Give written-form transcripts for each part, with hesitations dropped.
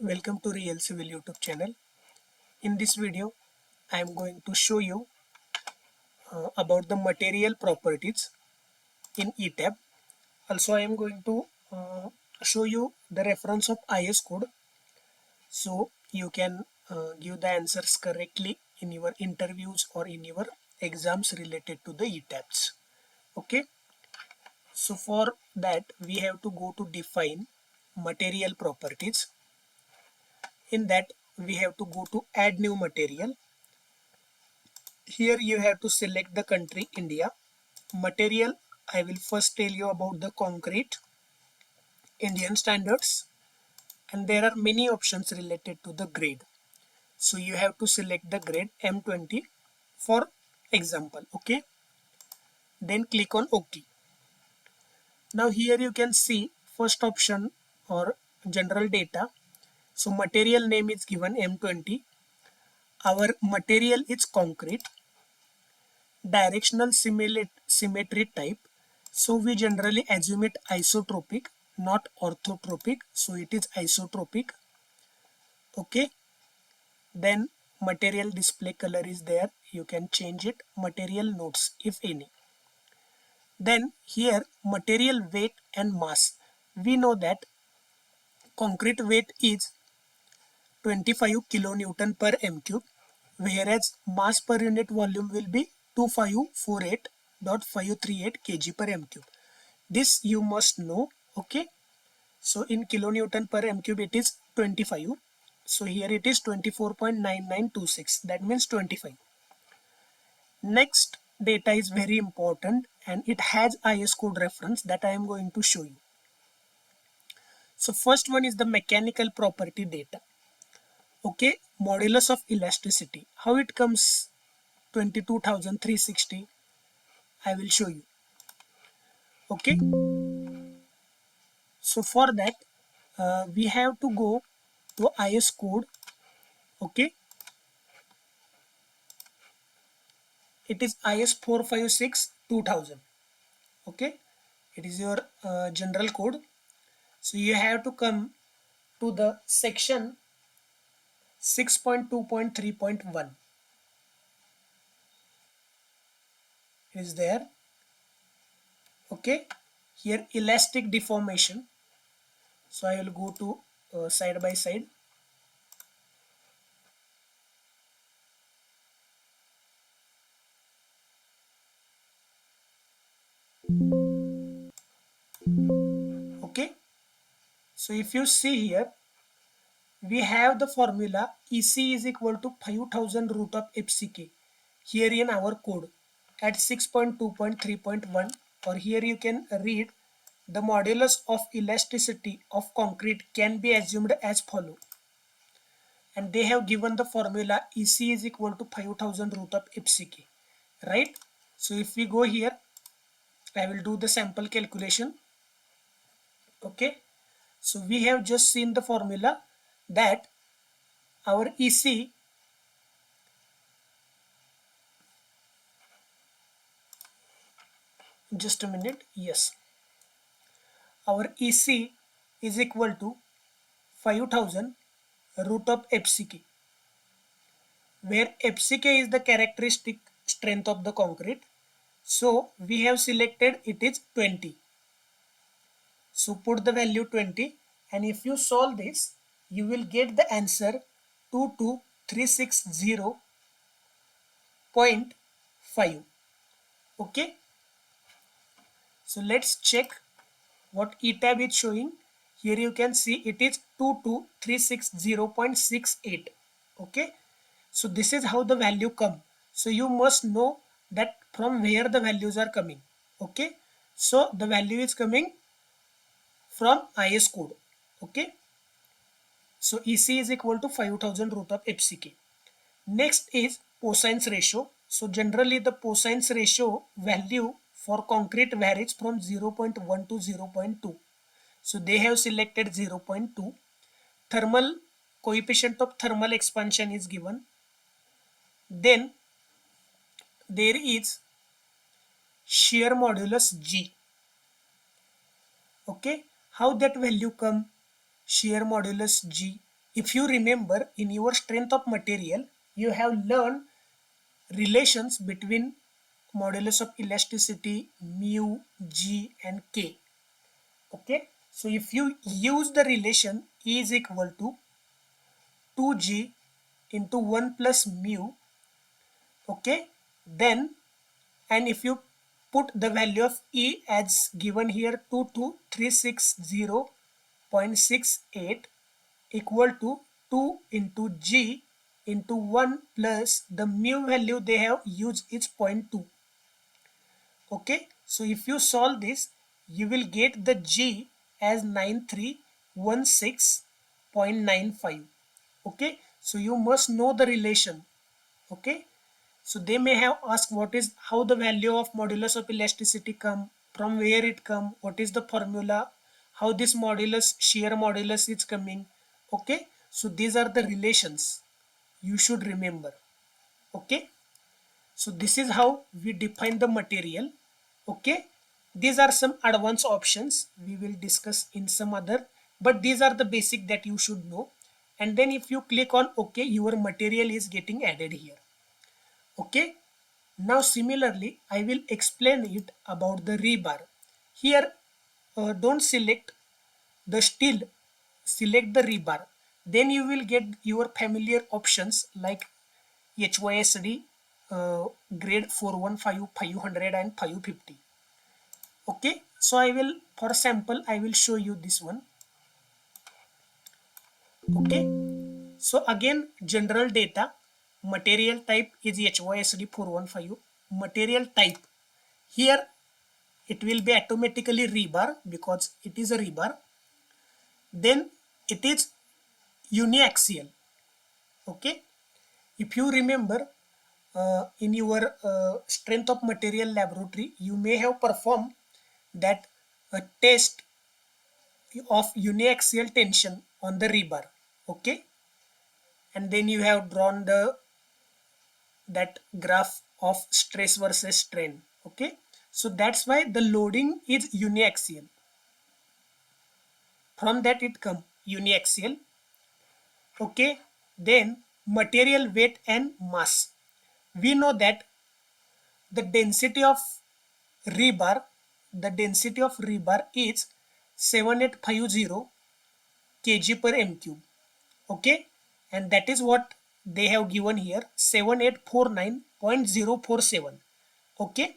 Welcome to Real Civil YouTube channel. In this video, I am going to show you about the material properties in Etab. Also, I am going to show you the reference of IS code so you can give the answers correctly in your interviews or in your exams related to the Etabs. Okay, so for that we have to go to define material properties. In that we have to go to add new material. Here you have to select the country India. Material, I will first tell you about the concrete Indian standards, and there are many options related to the grade. So you have to select the grade M20 for example. Okay, then click on OK. Now here you can see first option or general data. So material name is given M20. Our material is concrete. Directional symmetry type, so we generally assume it isotropic, not orthotropic, so it is isotropic. Okay, then material display color is there, you can change it. Material notes if any. Then here material weight and mass, we know that concrete weight is 25 kilonewton per m cube, whereas mass per unit volume will be 2548.538 kg per m cube. This you must know. Okay, so in kilonewton per m cube it is 25, so here it is 24.9926, that means 25. Next data is very important and it has IS code reference that I am going to show you. So first one is the mechanical property data. Okay, modulus of elasticity, how it comes 22,360, I will show you. Okay, so for that we have to go to IS code. Okay, it is IS 456 2000. Okay, it is your general code. So you have to come to the section 6.2.3.1. It is there. Okay, here elastic deformation, so I will go to side by side. Okay, so if you see here, we have the formula EC is equal to 5000 root of FCK here in our code at 6.2.3.1, or here you can read the modulus of elasticity of concrete can be assumed as follow, and they have given the formula EC is equal to 5000 root of FCK, right? So if we go here, I will do the sample calculation. Okay, so we have just seen the formula that our EC just a minute, yes, our EC is equal to 5000 root of FCK, where FCK is the characteristic strength of the concrete. So we have selected it is 20. So put the value 20, and if you solve this, you will get the answer 22360.5. Okay, so let's check what Etab is showing. Here you can see it is 22360.68. Okay, so this is how the value come. So you must know that from where the values are coming. Okay, so the value is coming from IS code. Okay, so EC is equal to 5000 root of FCK. Next is Poisson's ratio. So generally the Poisson's ratio value for concrete varies from 0.1 to 0.2. So they have selected 0.2. Thermal coefficient of thermal expansion is given. Then there is shear modulus G. Okay, how that value come? Shear modulus G. If you remember, in your strength of material, you have learned relations between modulus of elasticity, mu, g and k. Okay, so if you use the relation E is equal to 2g into 1 plus mu, okay, then, and if you put the value of E as given here 22360.68 equal to 2 into g into 1 plus the mu value they have used is 0.2. Okay, so if you solve this, you will get the g as 9316.95. Okay, so you must know the relation. Okay, so they may have asked what is how the value of modulus of elasticity come, from where it come, what is the formula, how this modulus, shear modulus is coming. Okay, so these are the relations you should remember. Okay, so this is how we define the material. Okay, these are some advanced options we will discuss in some other, but these are the basic that you should know. And then if you click on OK, your material is getting added here. Okay, now similarly I will explain it about the rebar. Here don't select the steel, select the rebar, then you will get your familiar options like HYSD, grade 415, 500 and 550. Okay, so I will, for sample I will show you this one. Okay, so again general data, material type is HYSD 415, material type here it will be automatically rebar because it is a rebar. Then it is uniaxial. Okay, if you remember, in your strength of material laboratory you may have performed that test of uniaxial tension on the rebar. Okay, and then you have drawn the that graph of stress versus strain. Okay, so that's why the loading is uniaxial. From that it come uniaxial. Okay, then material weight and mass. We know that the density of rebar, the density of rebar is 7850 kg per m cube. Okay, and that is what they have given here, 7849.047. Okay,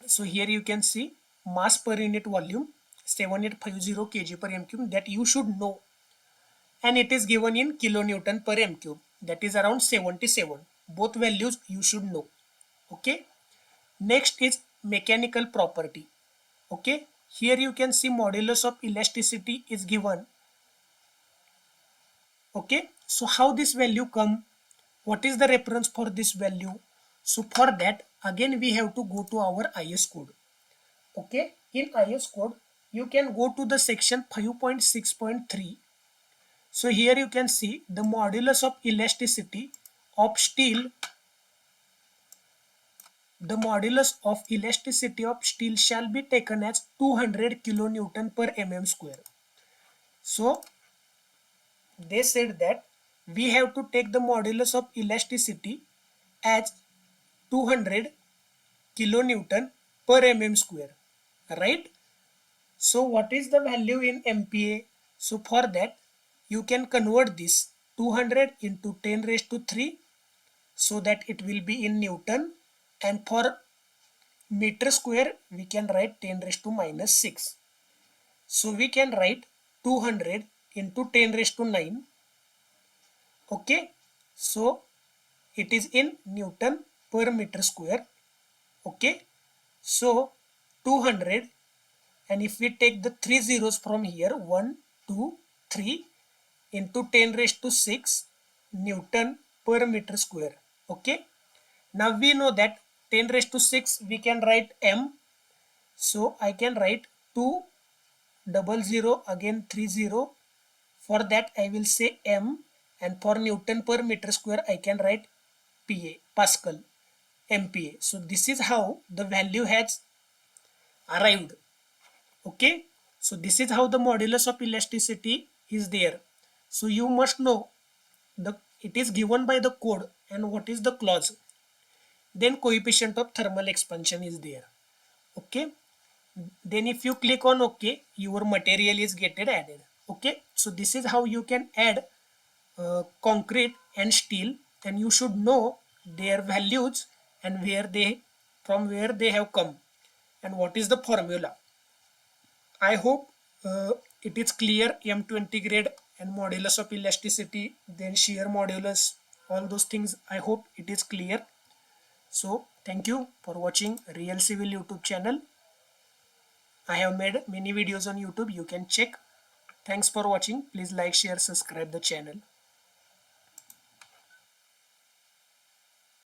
so here you can see mass per unit volume 7850 kg per m cube, that you should know, and it is given in kilonewton per m cube, that is around 77. Both values you should know. Okay, next is mechanical property. Okay, here you can see modulus of elasticity is given. Okay, so how this value come, what is the reference for this value? So for that again we have to go to our IS code. Okay, in IS code you can go to the section 5.6.3. so here you can see the modulus of elasticity of steel, the modulus of elasticity of steel shall be taken as 200 kilonewton per mm square. So they said that we have to take the modulus of elasticity as 200 kilonewton per mm square, right? So what is the value in MPa? So for that you can convert this 200 into 10 raised to 3 so that it will be in Newton, and for meter square we can write 10 raised to minus 6. So we can write 200 into 10 raised to 9. Okay, so it is in Newton per meter square. Okay, so 200, and if we take the 3 zeros from here, 1 2 3 into 10 raised to 6 Newton per meter square. Okay, now we know that 10 raised to 6 we can write m, so I can write 200 again 30. For that I will say m, and for Newton per meter square I can write PA, Pascal, MPa. So this is how the value has arrived. Okay, so this is how the modulus of elasticity is there. So you must know it is given by the code and what is the clause. Then coefficient of thermal expansion is there. Okay. Then if you click on OK, your material is getting added. Okay. So this is how you can add concrete and steel, and you should know their values and from where they have come and what is the formula. I hope it is clear. M20 grade and modulus of elasticity, then shear modulus, all those things. I hope it is clear. So thank you for watching Real Civil YouTube channel. I have made many videos on YouTube. You can check. Thanks for watching. Please like, share, subscribe the channel.